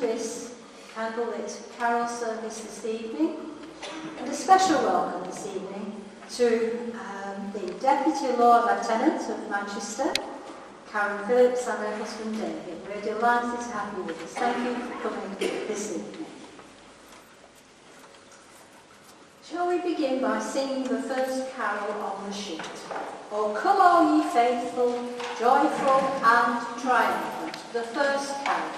this Candlelit carol service this evening, and a special welcome this evening to the Deputy Lord Lieutenant of Manchester, Karen Phillips, and her husband David. We're delighted to have you with us. Thank you for coming this evening. Shall we begin by singing the first carol on the sheet? Oh, come all ye faithful, joyful and triumphant. The first carol.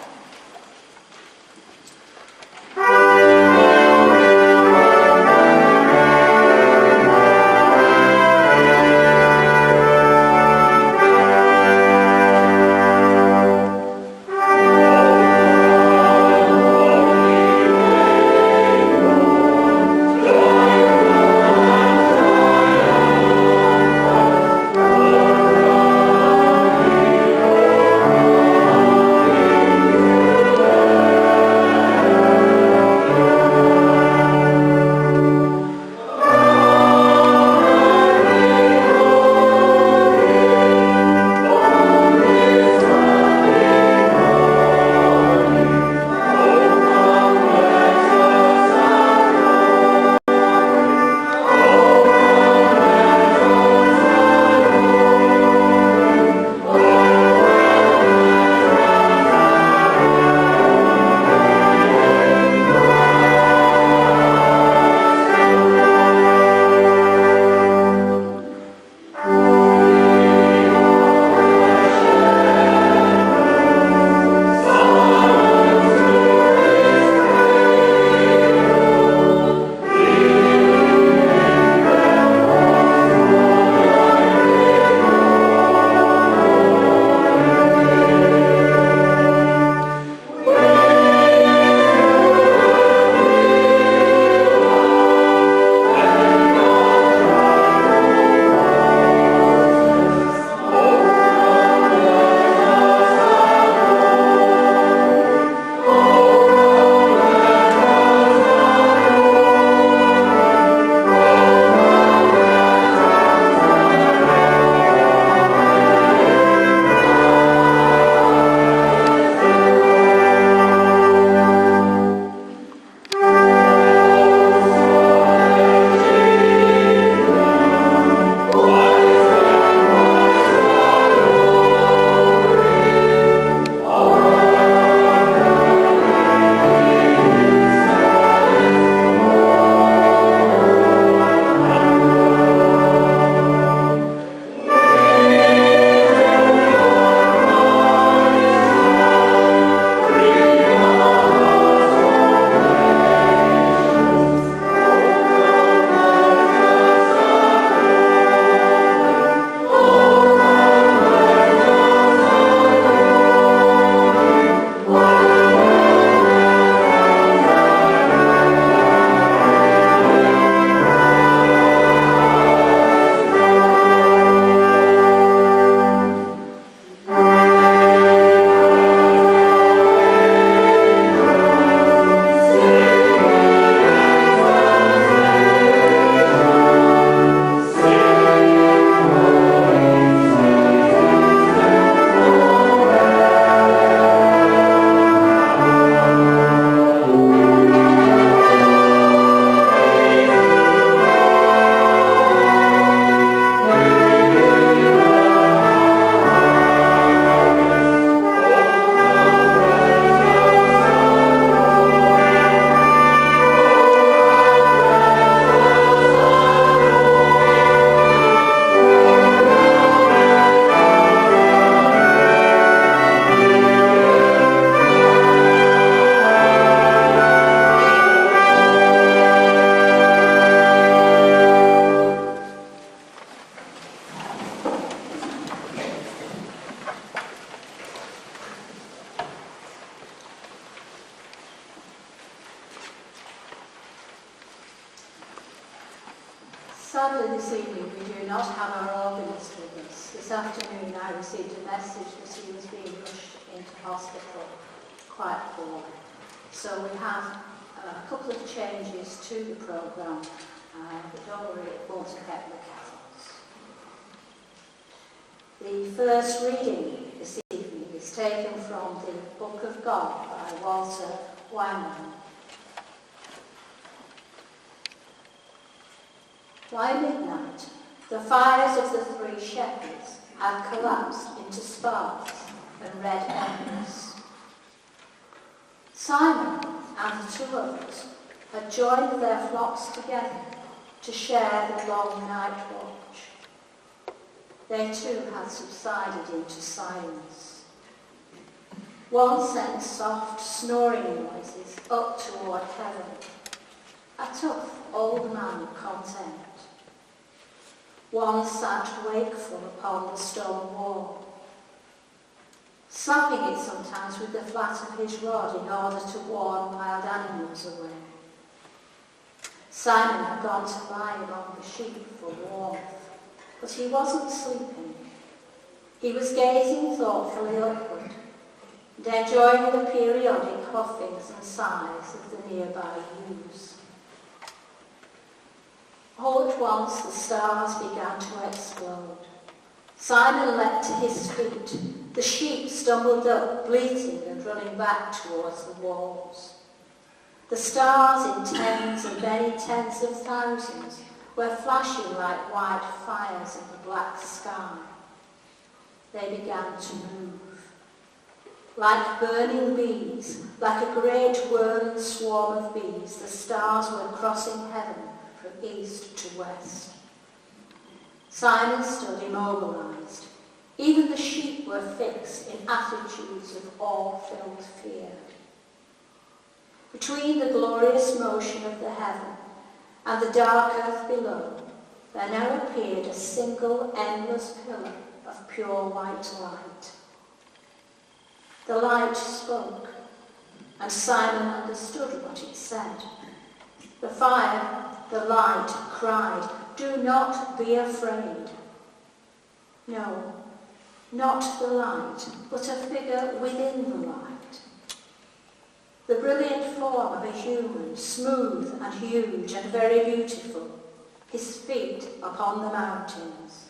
Sadly this evening we do not have our organist with us. This afternoon I received a message that he was being rushed into hospital quite poorly. So we have a couple of changes to the programme, but don't worry, it won't affect the carols. The first reading this evening is taken from the Book of God by by Walter Wyman. By midnight, the fires of the three shepherds had collapsed into sparks and red embers. Simon and the two others had joined their flocks together to share the long night watch. They too had subsided into silence. One sent soft snoring noises up toward heaven, a tough old man of content. One sat wakeful upon the stone wall, slapping it sometimes with the flat of his rod in order to warn wild animals away. Simon had gone to lie among the sheep for warmth, but he wasn't sleeping. He was gazing thoughtfully upward and enjoying the periodic huffings and sighs of the nearby ewes. All at once the stars began to explode. Simon leapt to his feet. The sheep stumbled up, bleating and running back towards the walls. The stars in tens and many tens of thousands were flashing like white fires in the black sky. They began to move. Like burning bees, like a great whirling swarm of bees, the stars were crossing heaven from east to west. Simon stood immobilized. Even the sheep were fixed in attitudes of awe-filled fear. Between the glorious motion of the heaven and the dark earth below, there now appeared a single endless pillar of pure white light. The light spoke, and Simon understood what it said. The fire, the light, cried, "Do not be afraid." No, not the light, but a figure within the light. The brilliant form of a human, smooth and huge and very beautiful, his feet upon the mountains,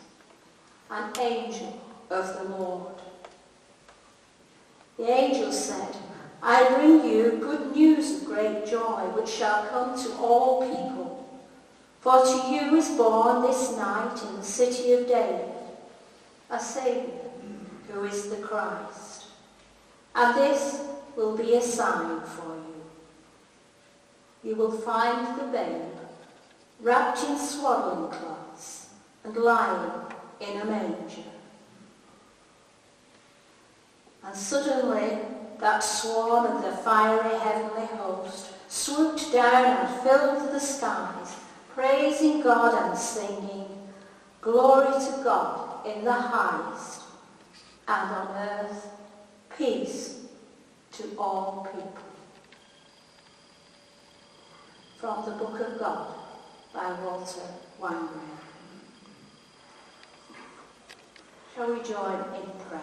an angel of the Lord. The angel said, "I bring you good news of great joy, which shall come to all people. For to you is born this night in the city of David a Saviour, who is the Christ. And this will be a sign for you. You will find the babe wrapped in swaddling cloths and lying in a manger." And suddenly that swarm of the fiery heavenly host swooped down and filled the skies, praising God and singing, "Glory to God in the highest, and on earth peace to all people." From the Book of God by Walter Wyman. Shall we join in prayer?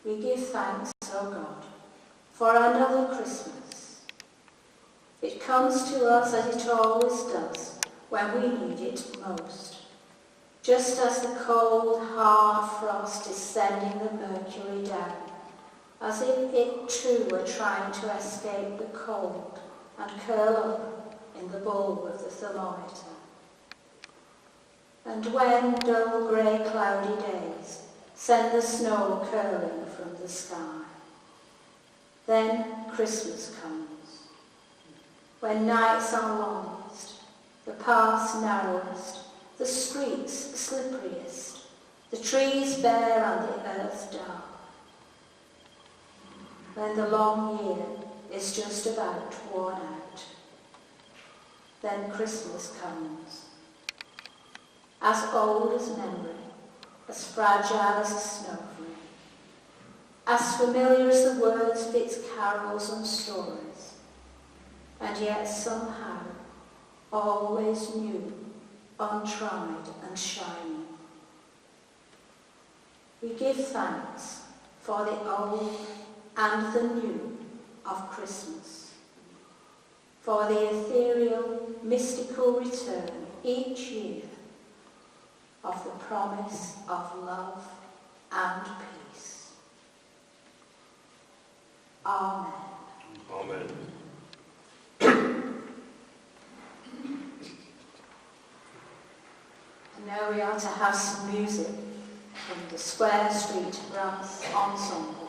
We give thanks, O God, for another Christmas. It comes to us as it always does, when we need it most. Just as the cold, hard frost is sending the mercury down, as if it too were trying to escape the cold and curl up in the bulb of the thermometer. And when dull grey cloudy days send the snow curling from the sky, then Christmas comes, when nights are longest, the paths narrowest, the streets slipperiest, the trees bare and the earth dark. When the long year is just about worn out, then Christmas comes, as old as memory, as fragile as a snowflake, as familiar as the words of its carols and stories, and yet somehow always new, untried and shining. We give thanks for the old and the new of Christmas, for the ethereal, mystical return each year of the promise of love and peace. Amen. Amen. And now we are to have some music from the Square Street Brass Ensemble.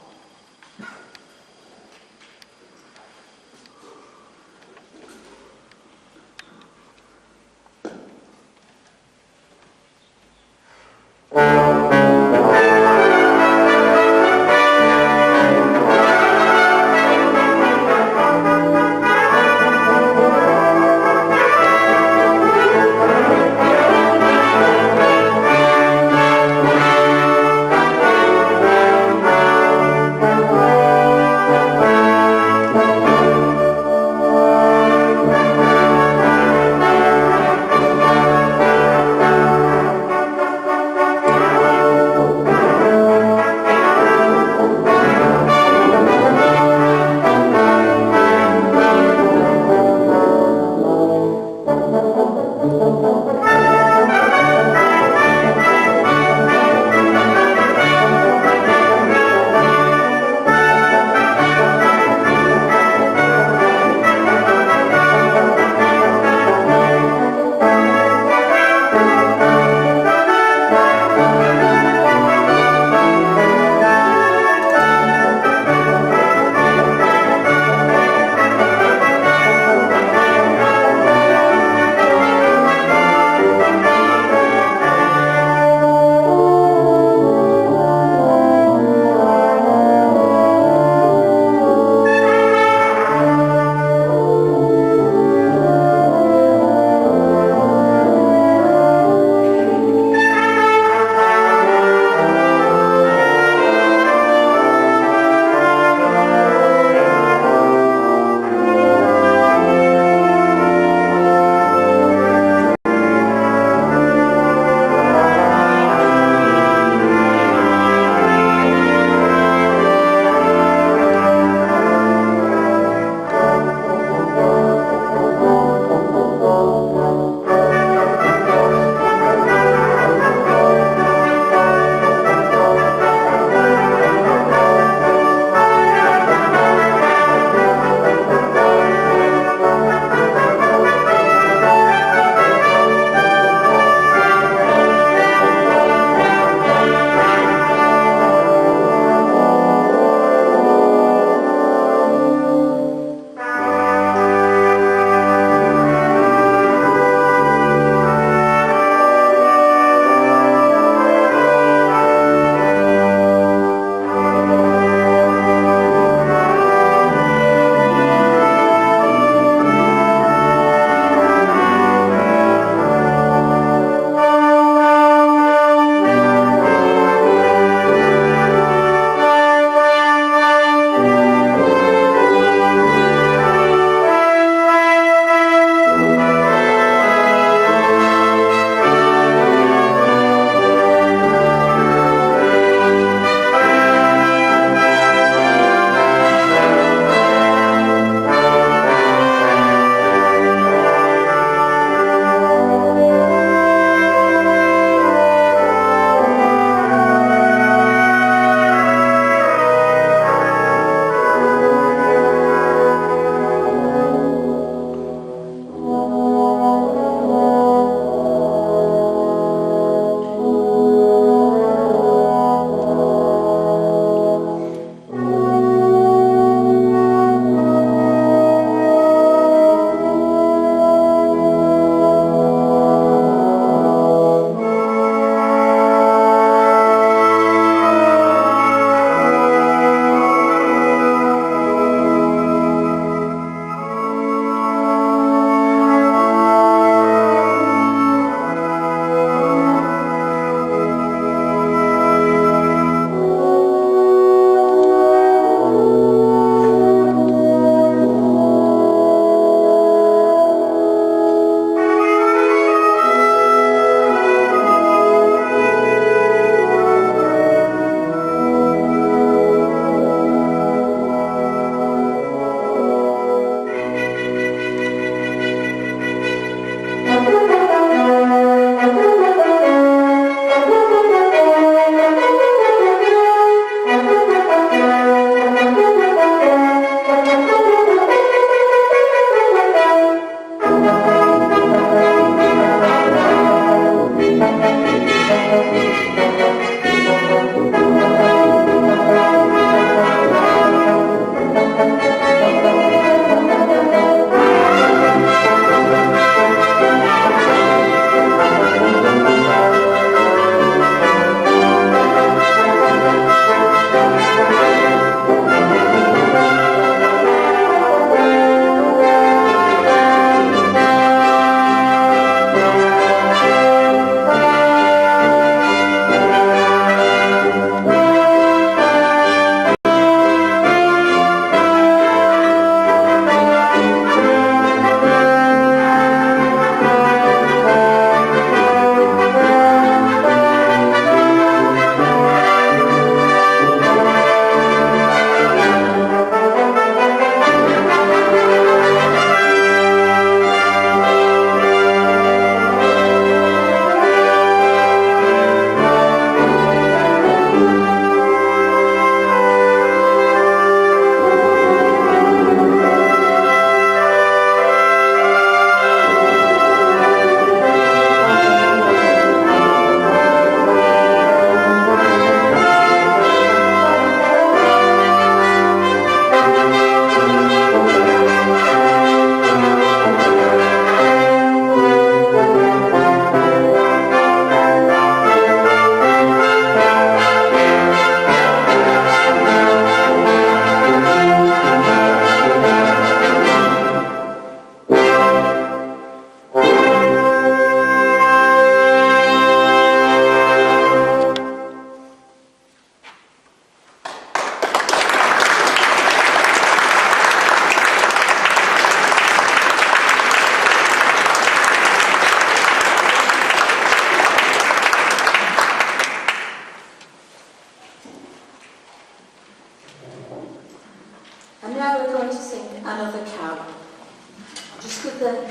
sing another carol. I'll just give the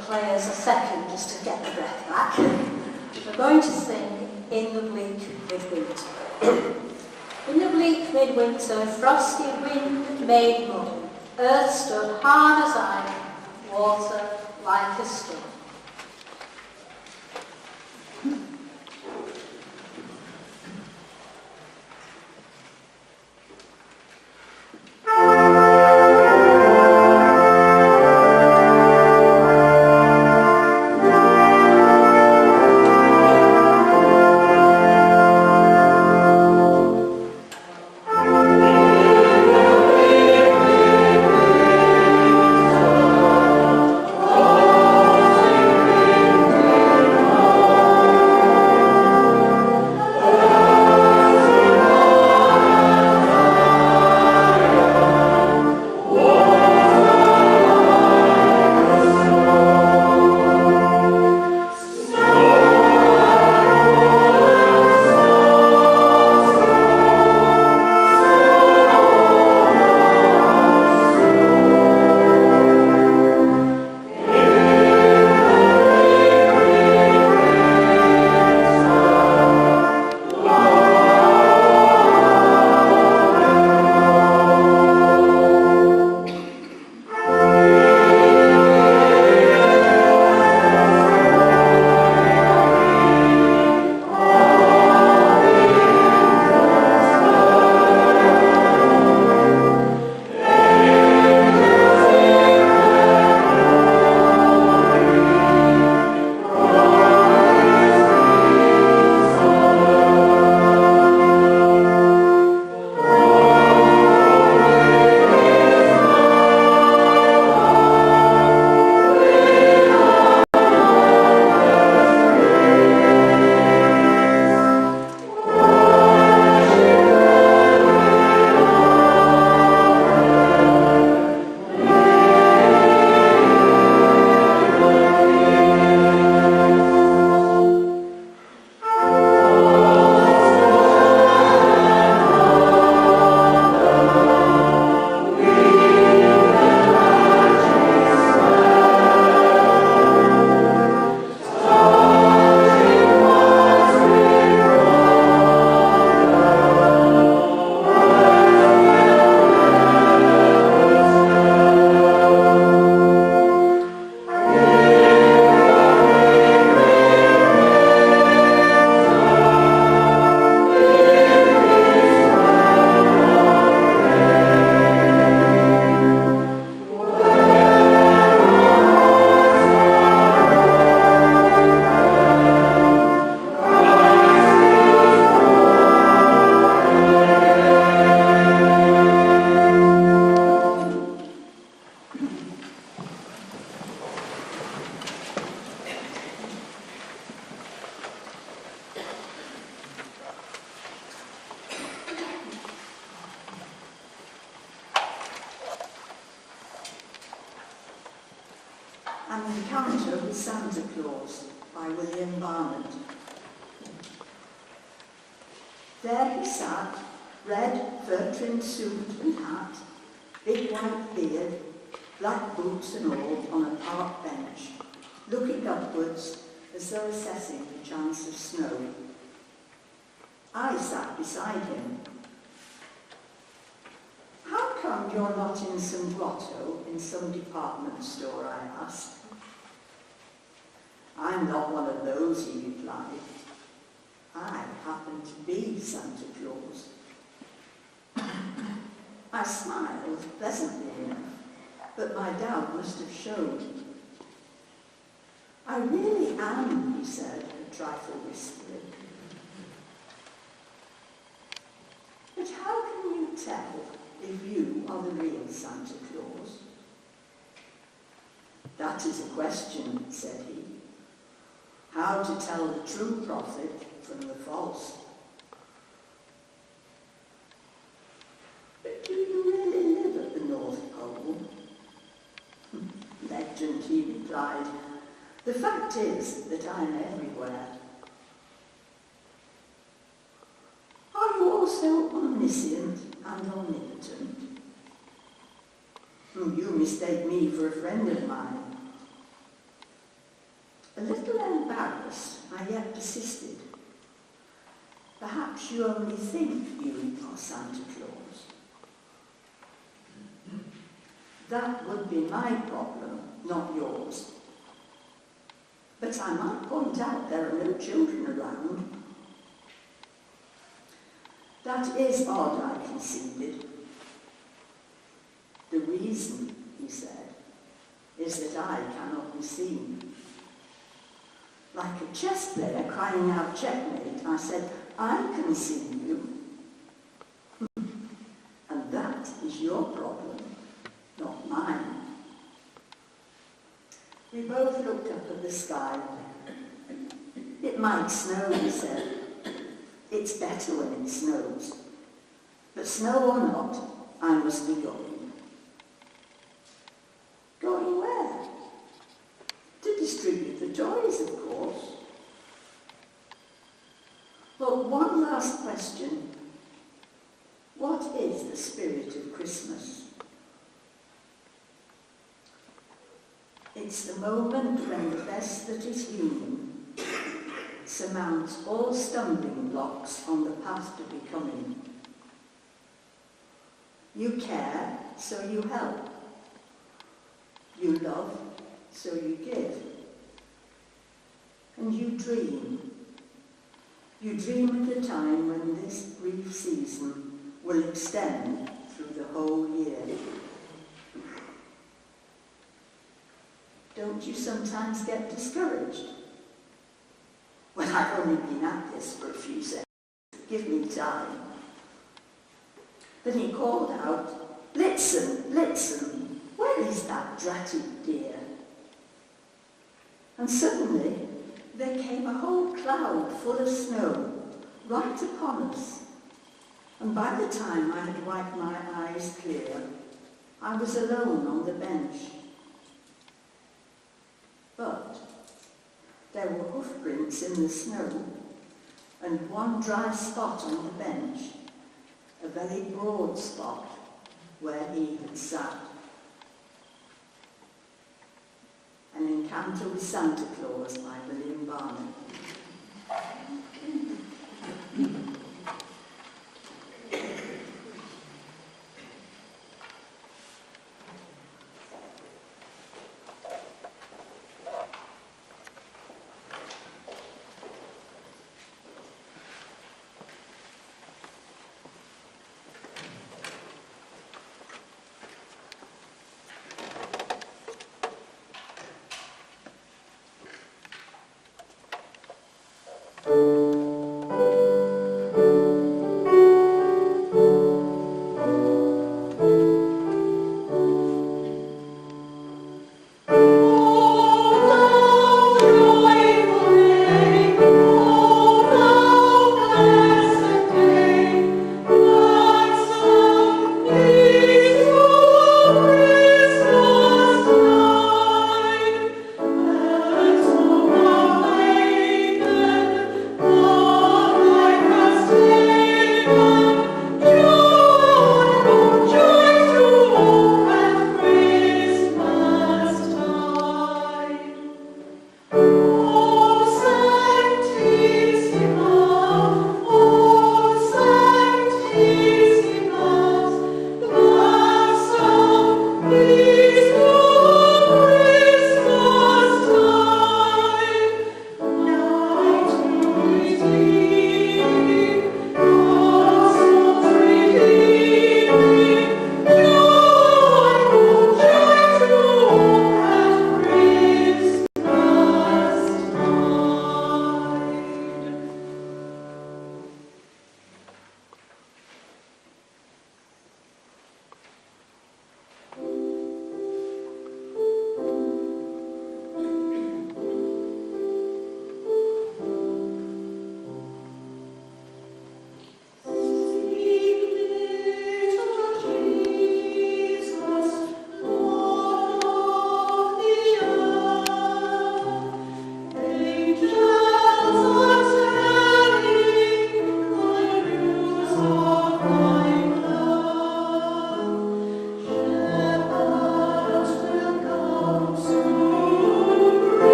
players a second just to get the breath back. We're going to sing In the Bleak Midwinter. In the bleak midwinter, frosty wind made mud, earth stood hard as iron, water like a stone. An Encounter with Santa Claus by William Barnett. There he sat, red fur-trimmed suit and hat, big white beard, black boots and all, on a park bench, looking upwards as though assessing the chance of snow. I sat beside him. "How come you're not in some grotto in some department store?" I asked. "I'm not one of those," he replied. "I happen to be Santa Claus." I smiled pleasantly enough, but my doubt must have shown. "I really am," he said, a trifle wistfully. "But how can you tell if you are the real Santa Claus?" "That is a question," said he. "How to tell the true prophet from the false." "But do you really live at the North Pole?" "Legend," he replied. "The fact is that I'm everywhere." "Are you also omniscient and omnipotent?" You mistake me for a friend of mine. A little embarrassed, I yet persisted. Perhaps you only think you are Santa Claus. That would be my problem, not yours. But I might point out there are no children around. That is odd, I conceded. The reason, he said, is that I cannot be seen. Like a chess player crying out checkmate, I said, I can see you. And that is your problem, not mine. We both looked up at the sky. It might snow, he said. It's better when it snows. But snow or not, I must be going. Going where? To distribute the toys, of course. But one last question. What is the spirit of Christmas? It's the moment when the best that is human surmounts all stumbling blocks on the path to becoming. You care, so you help. You love, so you give. And you dream. You dream of the time when this brief season will extend through the whole year. Don't you sometimes get discouraged? Well, I've only been at this for a few seconds. Give me time. Then he called out, Blitzen, Blitzen, where is that dratted deer? And suddenly there came a whole cloud full of snow right upon us. And by the time I had wiped my eyes clear, I was alone on the bench. But there were hoof prints in the snow, and one dry spot on the bench, a very broad spot where he had sat. An Encounter with Santa Claus by William Barnett.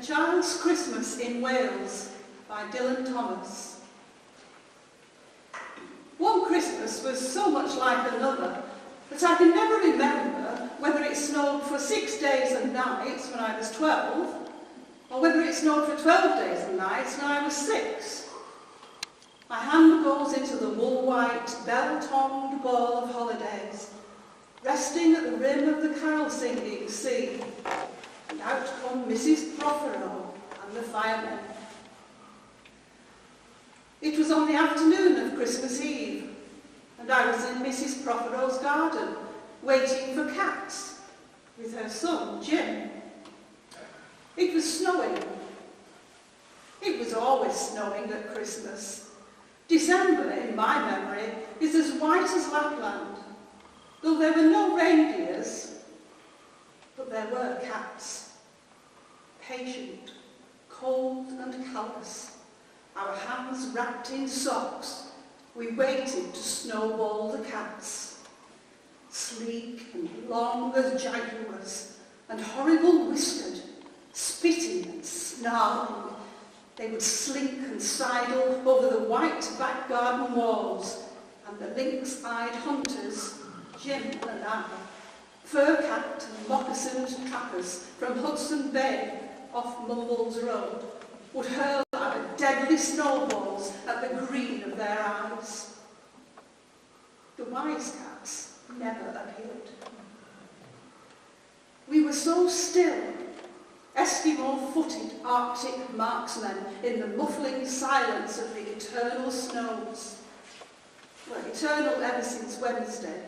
Child's Christmas in Wales by Dylan Thomas. One Christmas was so much like another that I can never remember whether it snowed for 6 days and nights when I was 12, or whether it snowed for 12 days and nights when I was 6. My hand goes into the wool-white, bell-tongued ball of holidays, resting at the rim of the carol-singing sea, and out come Mrs. Prothero and the firemen. It was on the afternoon of Christmas Eve, and I was in Mrs. Prothero's garden, waiting for cats, with her son, Jim. It was snowing. It was always snowing at Christmas. December, in my memory, is as white as Lapland, though there were no reindeers, but there were cats. Patient, cold and callous, our hands wrapped in socks, we waited to snowball the cats. Sleek and long as jaguars, and horrible whiskered, spitting and snarling, they would slink and sidle over the white back garden walls, and the lynx-eyed hunters, Jim and I, fur-capped and moccasined trappers from Hudson Bay off Mumbles Road, would hurl our deadly snowballs at the green of their eyes. The wise cats never appeared. We were so still, Eskimo-footed Arctic marksmen in the muffling silence of the eternal snows. Well, eternal ever since Wednesday,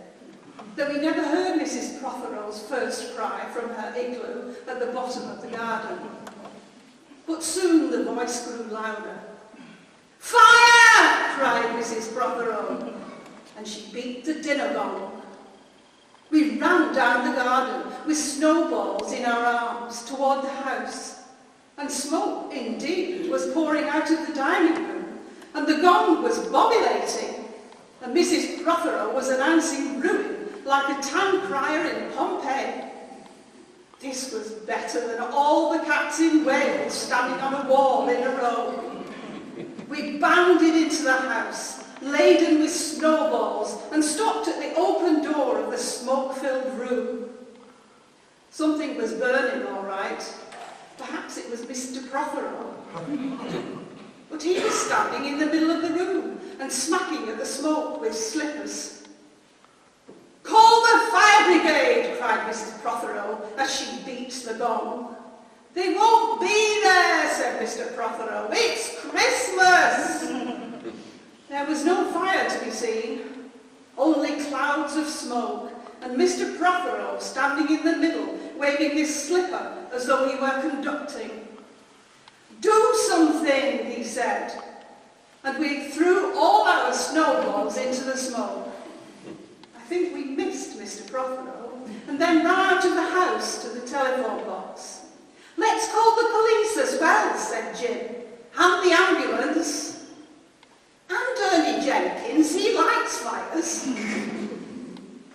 that we never heard Mrs. Prothero's first cry from her igloo at the bottom of the garden. But soon the voice grew louder. "Fire!" cried Mrs. Prothero, and she beat the dinner gong. We ran down the garden with snowballs in our arms toward the house, and smoke, indeed, was pouring out of the dining room, and the gong was bobilating, and Mrs. Prothero was announcing ruin like a town crier in Pompeii. This was better than all the cats in Wales standing on a wall in a row. We bounded into the house, laden with snowballs, and stopped at the open door of the smoke-filled room. Something was burning, all right. Perhaps it was Mr. Prothero. But he was standing in the middle of the room and smacking at the smoke with slippers. "Call the fire brigade!" cried Mrs. Prothero as she beat the gong. "They won't be there," said Mr. Prothero. "It's Christmas!" There was no fire to be seen, only clouds of smoke, and Mr. Prothero standing in the middle, waving his slipper as though he were conducting. "Do something," he said, and we threw all our snowballs into the smoke. I think we missed Mr. Prothero, and then ran out of the house to the telephone box. "Let's call the police as well," said Jim, "and the ambulance. And Ernie Jenkins, he likes fires."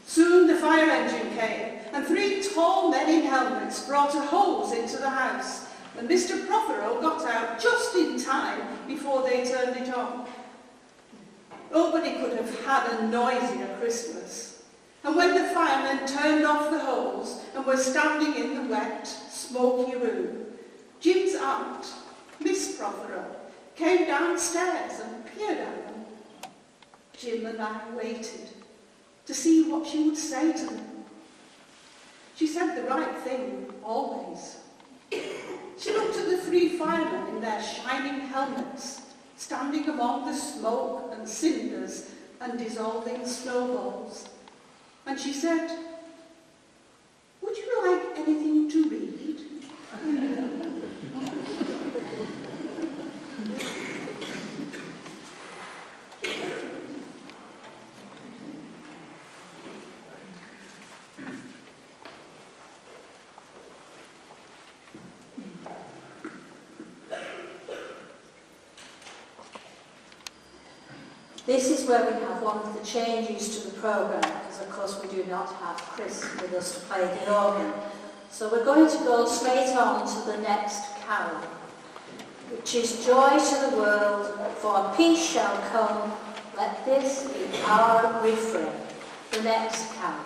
Soon the fire engine came, and 3 tall men in helmets brought a hose into the house, and Mr. Prothero got out just in time before they turned it on. Nobody could have had a noisier Christmas. And when the firemen turned off the hose and were standing in the wet, smoky room, Jim's aunt, Miss Prothero, came downstairs and peered at them. Jim and I waited to see what she would say to them. She said the right thing, always. She looked at the 3 firemen in their shining helmets, standing among the smoke and cinders and dissolving snowballs. And she said, "Would you like anything to read?" This is where we have one of the changes to the programme, because of course we do not have Chris with us to play the organ. So we're going to go straight on to the next carol, which is Joy to the World, for peace shall come, let this be our refrain. The next carol.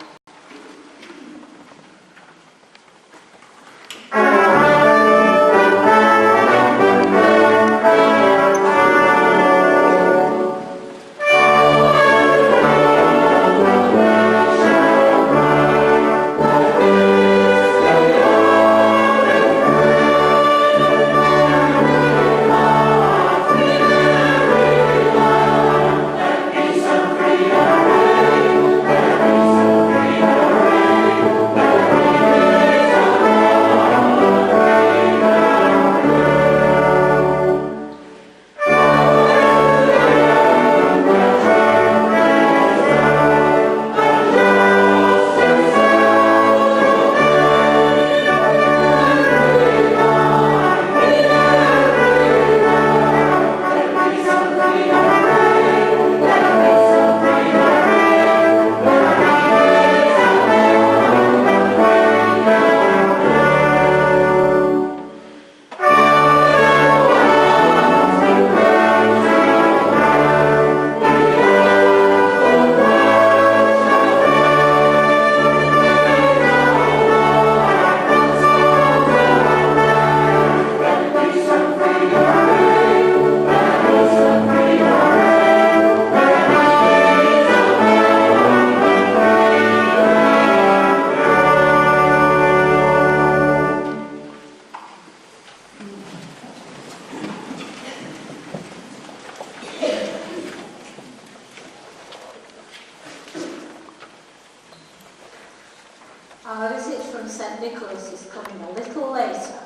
Our visit from St Nicholas is coming a little later.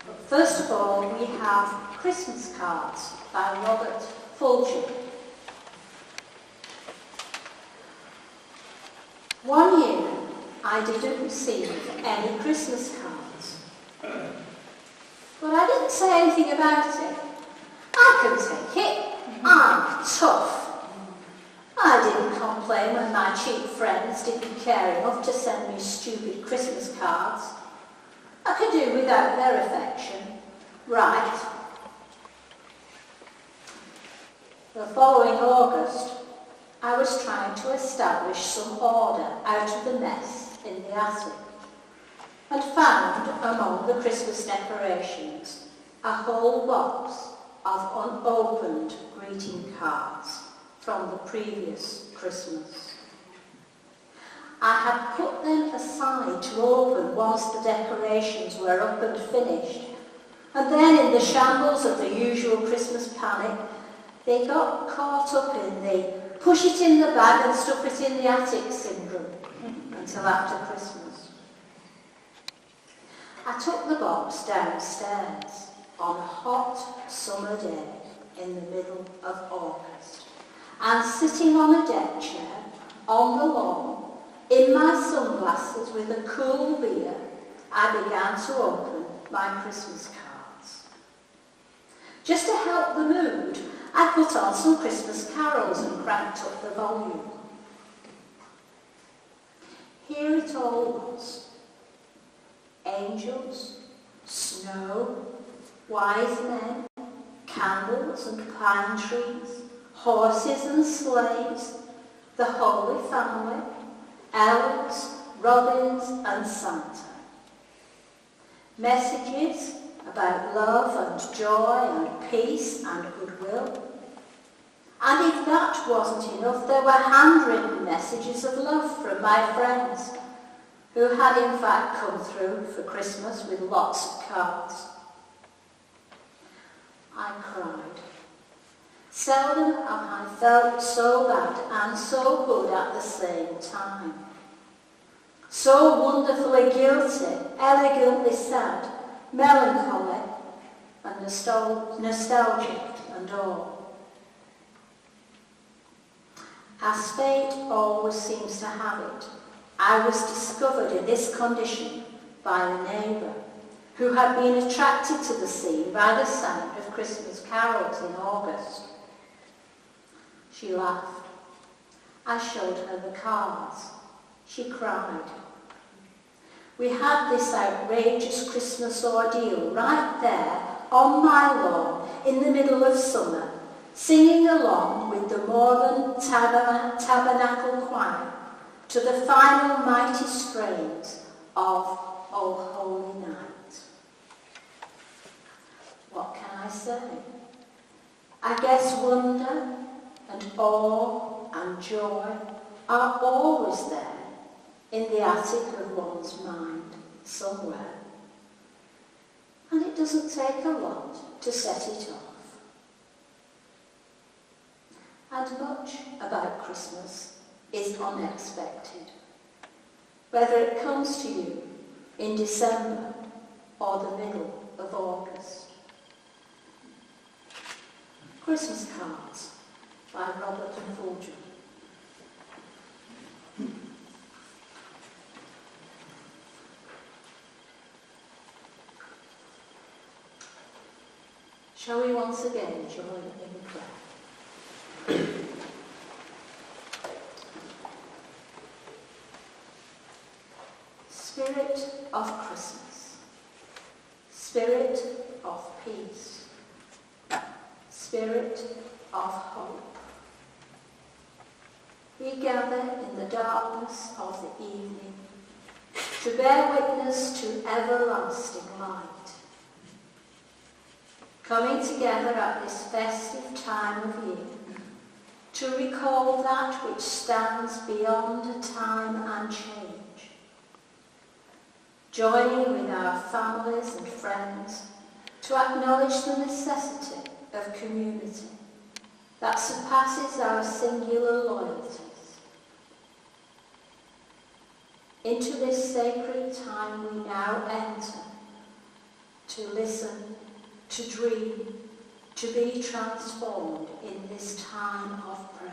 But first of all, we have Christmas cards by Robert Fulcher. One year, I didn't receive any Christmas cards. But I didn't say anything about it. I can take it. I'm tough. I didn't complain when my cheap friends didn't care enough to send me stupid Christmas cards. I could do without their affection. Right. The following August, I was trying to establish some order out of the mess in the attic, and found among the Christmas decorations a whole box of unopened greeting cards from the previous Christmas. I had put them aside to open once the decorations were up and finished, and then in the shambles of the usual Christmas panic, they got caught up in the push it in the bag and stuff it in the attic syndrome until after Christmas. I took the box downstairs on a hot summer day in the middle of August, and sitting on a deck chair on the lawn, in my sunglasses with a cool beer, I began to open my Christmas cards. Just to help the mood, I put on some Christmas carols and cranked up the volume. Here it all was. Angels, snow, wise men, candles and pine trees, horses and sleighs, the Holy Family, elves, robins and Santa. Messages about love and joy and peace and goodwill. And if that wasn't enough, there were handwritten messages of love from my friends, who had in fact come through for Christmas with lots of cards. I cried. Seldom have I felt so bad and so good at the same time. So wonderfully guilty, elegantly sad, melancholy and nostalgic and all. As fate always seems to have it, I was discovered in this condition by a neighbour who had been attracted to the scene by the sound of Christmas carols in August. She laughed. I showed her the cards. She cried. We had this outrageous Christmas ordeal right there on my lawn in the middle of summer, singing along with the Moreland Tabernacle Choir to the final mighty strains of O Holy Night. What can I say? I guess wonder and awe and joy are always there in the attic of one's mind somewhere. And it doesn't take a lot to set it off. And much about Christmas is unexpected, whether it comes to you in December or the middle of August. Christmas Cards by Robert Fulger. Shall we once again join in prayer? Spirit of Christmas, Spirit of peace, Spirit of hope, we gather in the darkness of the evening to bear witness to everlasting light. Coming together at this festive time of year to recall that which stands beyond time and change. Joining with our families and friends to acknowledge the necessity of community that surpasses our singular loyalties. Into this sacred time we now enter to listen, to dream, to be transformed in this time of prayer.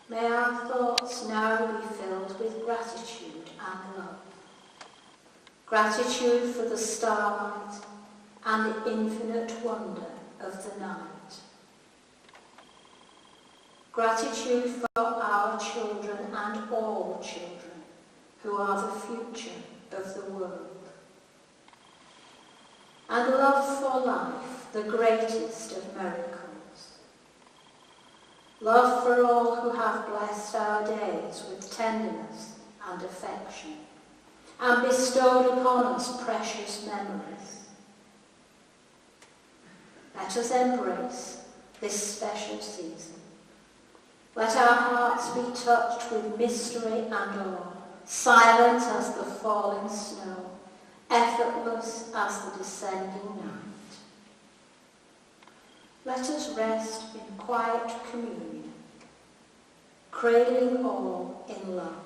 May our thoughts now be filled with gratitude and love. Gratitude for the starlight and the infinite wonder of the night. Gratitude for our children and all children who are the future of the world. And love for life, the greatest of miracles. Love for all who have blessed our days with tenderness and affection, and bestowed upon us precious memories. Let us embrace this special season. Let our hearts be touched with mystery and awe, silent as the falling snow, effortless as the descending night. Let us rest in quiet communion, cradling all in love.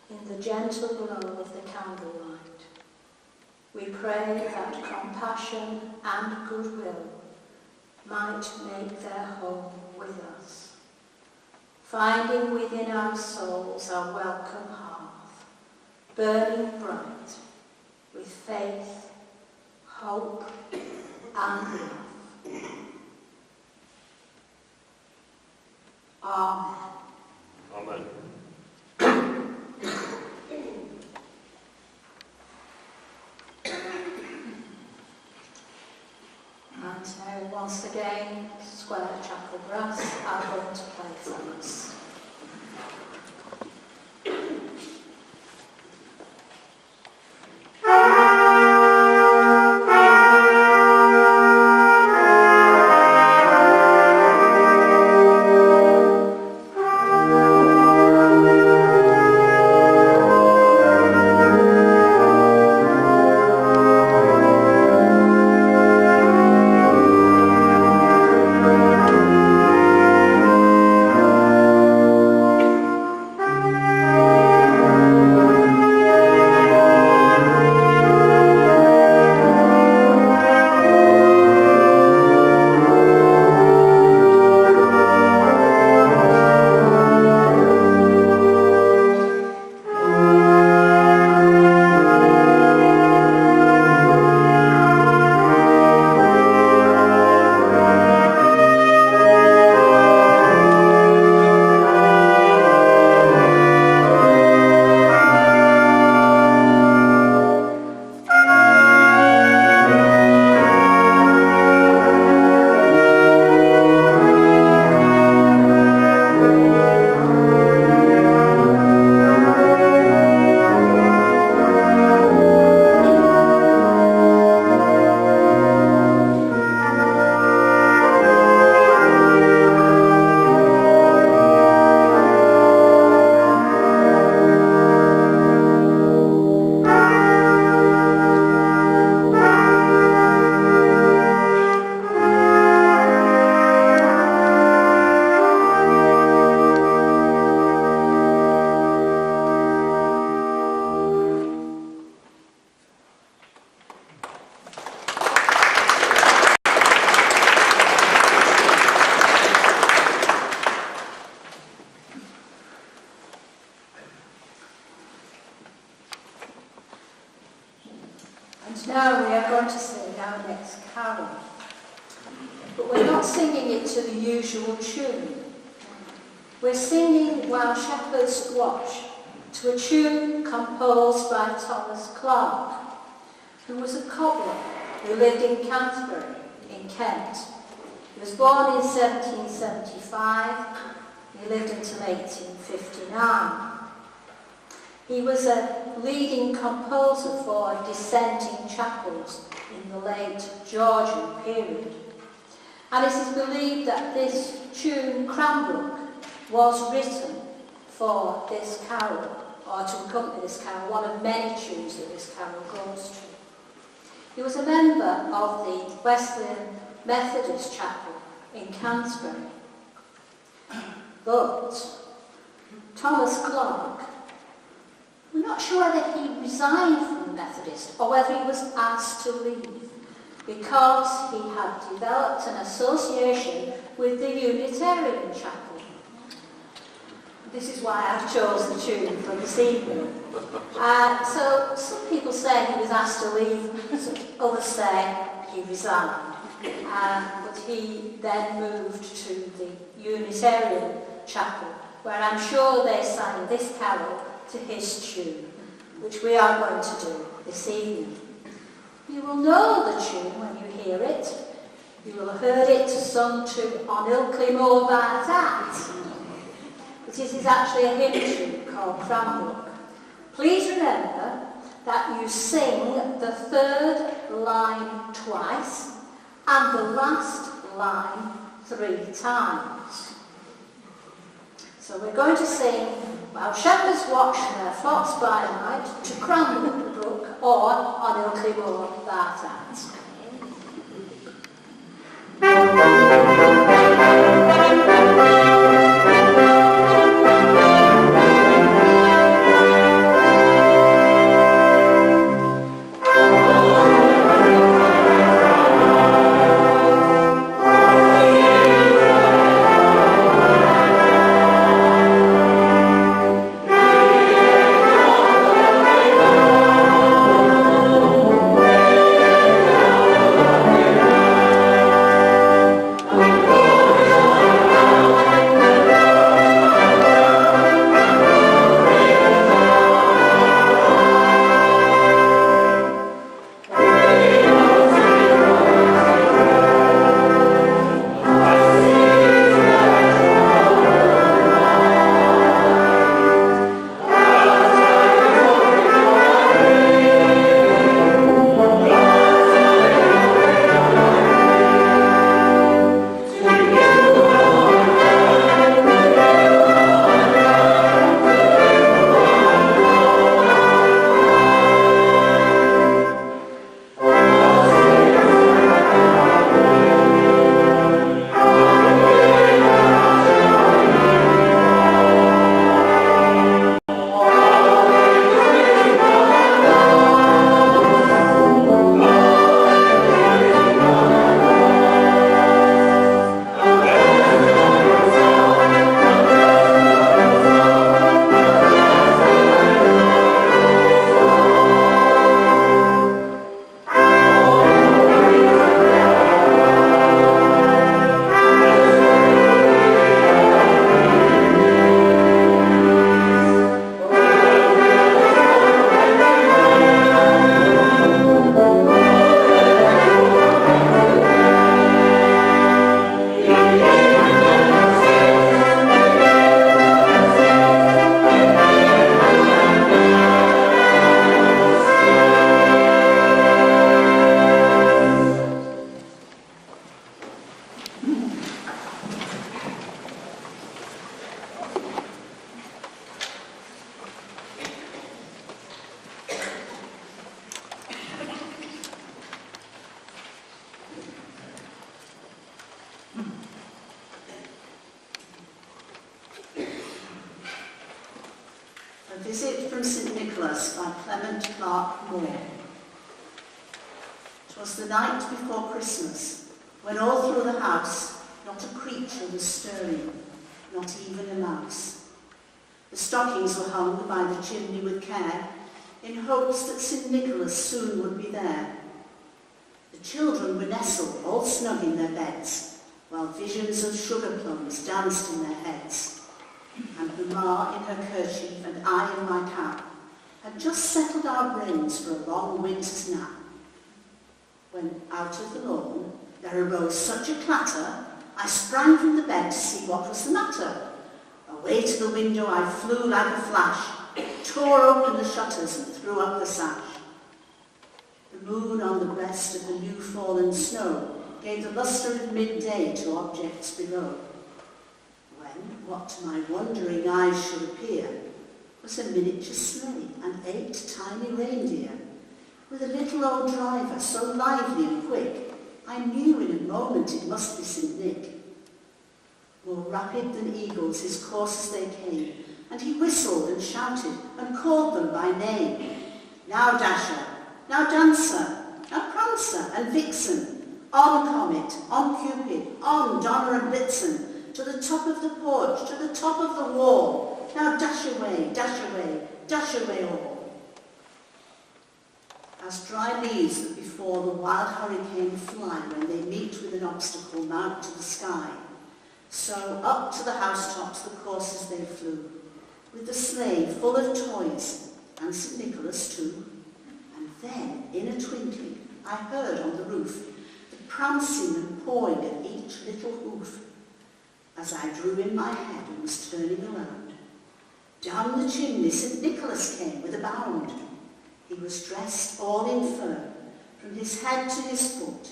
In the gentle glow of the candlelight, we pray that compassion and goodwill might make their home with us, finding within our souls our welcome hearth, burning bright with faith, hope, and love. Amen. Amen. And now, once again, Square Chapel Brass are going to play for us. Amen. now we are going to sing our next carol. But we're not singing it to the usual tune. We're singing While Shepherds Watch to a tune composed by Thomas Clarke, who was a cobbler who lived in Canterbury in Kent. He was born in 1775. He lived until 1859. He was a leading composer for dissenting chapels in the late Georgian period. And it is believed that this tune, Cranbrook, was written for this carol, or to accompany this carol, one of many tunes that this carol goes to. He was a member of the Wesleyan Methodist Chapel in Canterbury. But Thomas Clarke, we're not sure whether he resigned from the Methodist or whether he was asked to leave because he had developed an association with the Unitarian Chapel. This is why I've chosen the tune for this evening. So some people say he was asked to leave, others say he resigned. But he then moved to the Unitarian Chapel, where I'm sure they sang this carol to his tune, which we are going to do this evening. You will know the tune when you hear it. You will have heard it sung to On Ilkley Moor by That. But it is actually a hymn tune called Cranbrook. Please remember that you sing the third line twice and the last line 3 times. So we're going to sing While Shepherds Watch Their Flocks by Night to Cranbrook Brook or On Ilkley Moor by That. A Visit from St Nicholas by Clement Clark Moore. It was the night before Christmas, when all through the house not a creature was stirring, not even a mouse. The stockings were hung by the chimney with care, in hopes that St Nicholas soon would be there, children were nestled all snug in their beds, while visions of sugar plums danced in their heads. And Mamma in her kerchief and I in my cap had just settled our brains for a long winter's nap. When out of the lawn there arose such a clatter, I sprang from the bed to see what was the matter. Away to the window I flew like a flash, tore open the shutters and threw up the sash. The moon on the breast of the new fallen snow gave the lustre of midday to objects below. When, what to my wondering eyes should appear, was a miniature sleigh and 8 tiny reindeer, with a little old driver so lively and quick, I knew in a moment it must be St. Nick. More rapid than eagles his coursers they came, and he whistled and shouted and called them by name. Now Dasher, now Dancer, now Prancer and Vixen, on Comet, on Cupid, on Donner and Blitzen, to the top of the porch, to the top of the wall. Now dash away, dash away all. As dry leaves that before the wild hurricane fly when they meet with an obstacle mount to the sky, so up to the housetops the coursers they flew, with the sleigh full of toys, and St. Nicholas too. And then, in a twinkling, I heard on the roof the prancing and pawing of each little hoof. As I drew in my head and was turning around, down the chimney St. Nicholas came with a bound. He was dressed all in fur, from his head to his foot,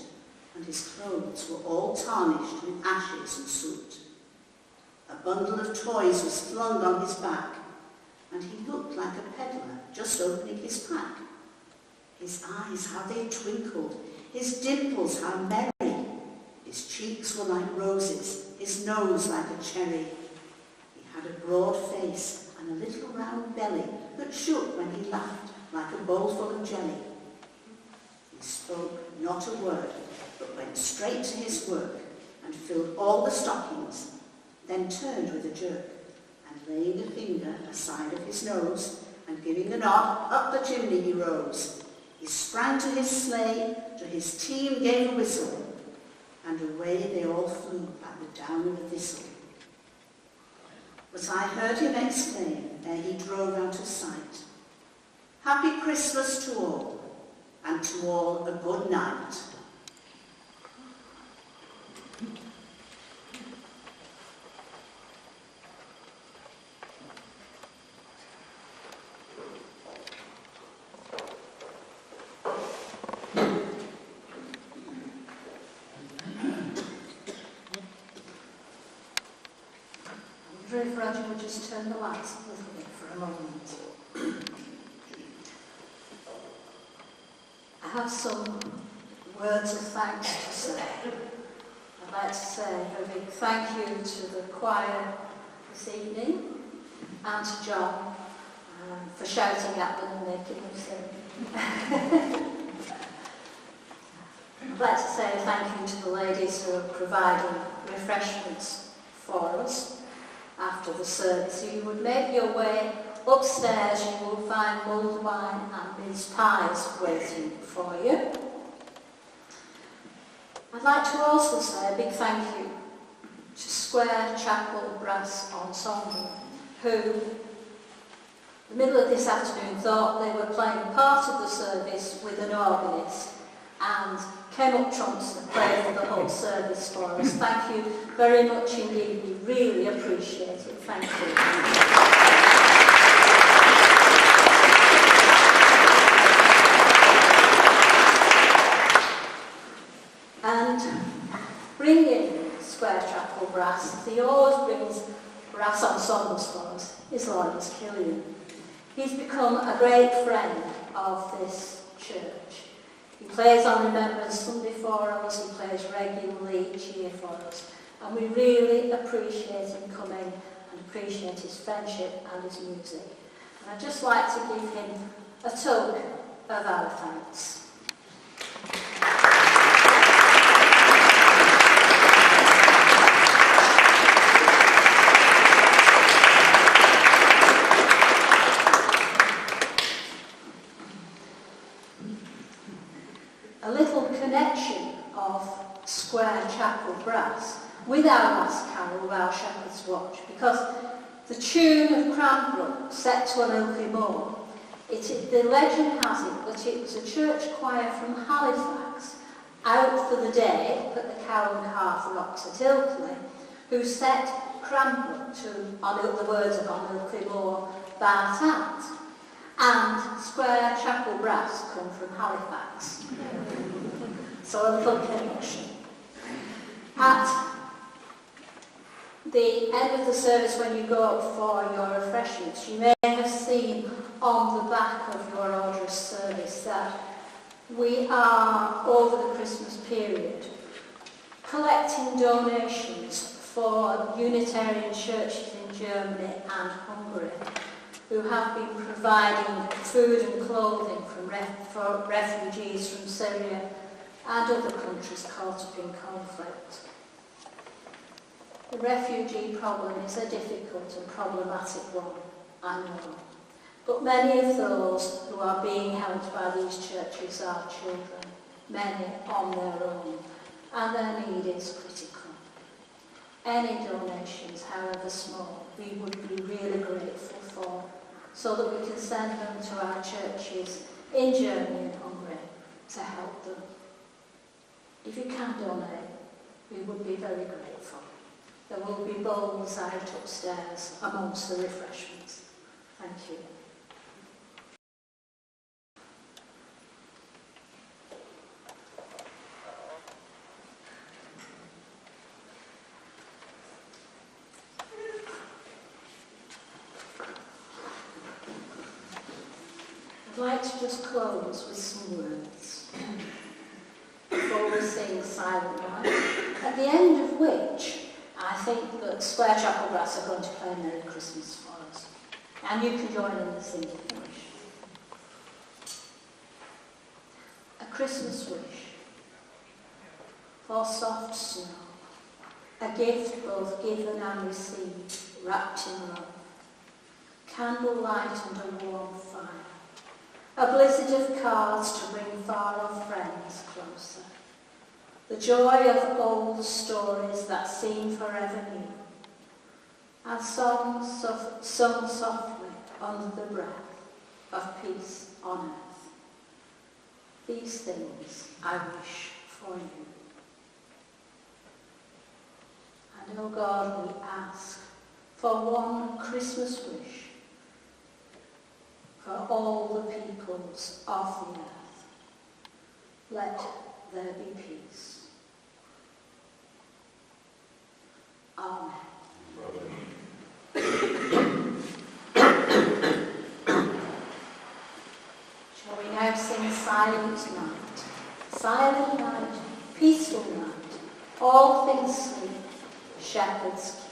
and his clothes were all tarnished with ashes and soot. A bundle of toys was flung on his back, and he looked like a peddler just opening his pack. His eyes, how they twinkled, his dimples, how merry. His cheeks were like roses, his nose like a cherry. He had a broad face and a little round belly that shook when he laughed like a bowl full of jelly. He spoke not a word, but went straight to his work and filled all the stockings, then turned with a jerk, and laying a finger aside of his nose, and giving a nod, up the chimney he rose. He sprang to his sleigh, to his team gave a whistle, and away they all flew like the down of a thistle. But I heard him exclaim, ere he drove out of sight, "Happy Christmas to all, and to all a good night." If Roger would just turn the lights a little bit for a moment. I have some words of thanks to say. I'd like to say a big thank you to the choir this evening and to John for shouting at them and making them sing. I'd like to say a thank you to the ladies who are providing refreshments for us after the service. If you would make your way upstairs, you will find mulled wine and mince pies waiting for you. I'd like to also say a big thank you to Square Chapel Brass Ensemble, who, in the middle of this afternoon, thought they were playing part of the service with an organist and came up trumps and played for the whole service for us. Thank you very much indeed. We really appreciate it. Thank you. And bringing Square Chapel Brass, he always brings brass ensembles for us, is Lawrence Killian. He's become a great friend of this church. He plays on Remembrance Sunday for us, he plays regularly each year for us, and we really appreciate him coming and appreciate his friendship and his music. And I'd just like to give him a token of our thanks. A little connection Cranbrook, set to an oaky moor, the legend has it that it was a church choir from Halifax, out for the day at the Cow and Calf Rocks at Ilkley, who set Cranbrook to, on the words of On Ilkley Moor, Bart out. And Square Chapel Brass come from Halifax. So a little connection. At the end of the service, when you go up for your refreshments, you may have seen on the back of your order of service that we are, over the Christmas period, collecting donations for Unitarian churches in Germany and Hungary who have been providing food and clothing for refugees from Syria and other countries caught up in conflict. The refugee problem is a difficult and problematic one, I know. But many of those who are being helped by these churches are children, many on their own, and their need is critical. Any donations, however small, we would be really grateful for, so that we can send them to our churches in Germany and Hungary to help them. If you can donate, we would be very grateful. There will be bowls out upstairs amongst the refreshments. Thank you. I'd like to just close with some words before we sing Silent Night, at the end of which I think that Square Chapel Brass are going to play Merry Christmas for us. And you can join in the singing if you wish. A Christmas wish for soft snow, a gift both given and received, wrapped in love, candlelight and a warm fire, a blizzard of cards to bring far-off friends closer, the joy of old stories that seem forever new, and songs sung softly under the breath of peace on earth. These things I wish for you. And, O God, we ask for one Christmas wish for all the peoples of the earth. Let there be peace. Amen. Shall we now sing Silent Night? Silent night, peaceful night, all things sleep, shepherds